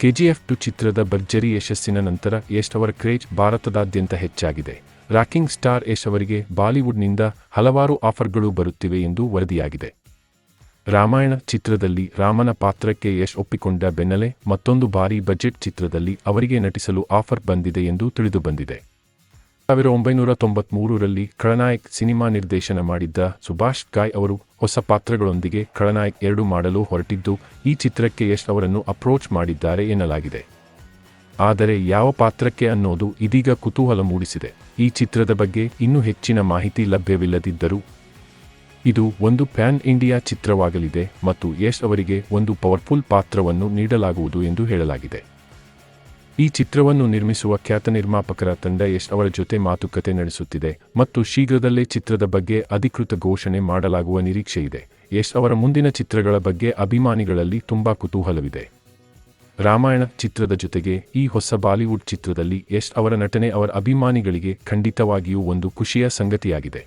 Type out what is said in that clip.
ಕೆಜಿಎಫ್2 ಚಿತ್ರದ ಭರ್ಜರಿ ಯಶಸ್ಸಿನ ನಂತರ ಯಶ್ ಅವರ ಕ್ರೇಜ್ ಭಾರತದಾದ್ಯಂತ ಹೆಚ್ಚಾಗಿದೆ. ರಾಕಿಂಗ್ ಸ್ಟಾರ್ ಯಶ್ ಅವರಿಗೆ ಬಾಲಿವುಡ್ನಿಂದ ಹಲವಾರು ಆಫರ್ಗಳು ಬರುತ್ತಿವೆ ಎಂದು ವರದಿಯಾಗಿದೆ. ರಾಮಾಯಣ ಚಿತ್ರದಲ್ಲಿ ರಾಮನ ಪಾತ್ರಕ್ಕೆ ಯಶ್ ಒಪ್ಪಿಕೊಂಡ ಬೆನ್ನಲ್ಲೇ ಮತ್ತೊಂದು ಭಾರೀ ಬಜೆಟ್ ಚಿತ್ರದಲ್ಲಿ ಅವರಿಗೆ ನಟಿಸಲು ಆಫರ್ ಬಂದಿದೆ ಎಂದು ತಿಳಿದುಬಂದಿದೆ. 1993ರಲ್ಲಿ ಖಳನಾಯಕ್ ಸಿನಿಮಾ ನಿರ್ದೇಶನ ಮಾಡಿದ್ದ ಸುಭಾಷ್ ಘಾಯ್ ಅವರು ಹೊಸ ಪಾತ್ರಗಳೊಂದಿಗೆ ಖಳನಾಯಕ್ 2 ಮಾಡಲು ಹೊರಟಿದ್ದು, ಈ ಚಿತ್ರಕ್ಕೆ ಯಶ್ ಅವರನ್ನು ಅಪ್ರೋಚ್ ಮಾಡಿದ್ದಾರೆ ಎನ್ನಲಾಗಿದೆ. ಆದರೆ ಯಾವ ಪಾತ್ರಕ್ಕೆ ಅನ್ನೋದು ಇದೀಗ ಕುತೂಹಲ ಮೂಡಿಸಿದೆ. ಈ ಚಿತ್ರದ ಬಗ್ಗೆ ಇನ್ನೂ ಹೆಚ್ಚಿನ ಮಾಹಿತಿ ಲಭ್ಯವಿಲ್ಲದಿದ್ದರೂ ಇದು ಒಂದು ಪ್ಯಾನ್ ಇಂಡಿಯಾ ಚಿತ್ರವಾಗಲಿದೆ ಮತ್ತು ಯಶ್ ಅವರಿಗೆ ಒಂದು ಪವರ್ಫುಲ್ ಪಾತ್ರವನ್ನು ನೀಡಲಾಗುವುದು ಎಂದು ಹೇಳಲಾಗಿದೆ. ಈ ಚಿತ್ರವನ್ನು ನಿರ್ಮಿಸುವ ಖ್ಯಾತ ನಿರ್ಮಾಪಕರ ತಂಡ ಯಶ್ ಅವರ ಜೊತೆ ಮಾತುಕತೆ ನಡೆಸುತ್ತಿದೆ ಮತ್ತು ಶೀಘ್ರದಲ್ಲೇ ಚಿತ್ರದ ಬಗ್ಗೆ ಅಧಿಕೃತ ಘೋಷಣೆ ಮಾಡಲಾಗುವ ನಿರೀಕ್ಷೆಯಿದೆ. ಯಶ್ ಅವರ ಮುಂದಿನ ಚಿತ್ರಗಳ ಬಗ್ಗೆ ಅಭಿಮಾನಿಗಳಲ್ಲಿ ತುಂಬಾ ಕುತೂಹಲವಿದೆ. ರಾಮಾಯಣ ಚಿತ್ರದ ಜೊತೆಗೆ ಈ ಹೊಸ ಬಾಲಿವುಡ್ ಚಿತ್ರದಲ್ಲಿ ಯಶ್ ಅವರ ನಟನೆ ಅವರ ಅಭಿಮಾನಿಗಳಿಗೆ ಖಂಡಿತವಾಗಿಯೂ ಒಂದು ಖುಷಿಯ ಸಂಗತಿಯಾಗಿದೆ.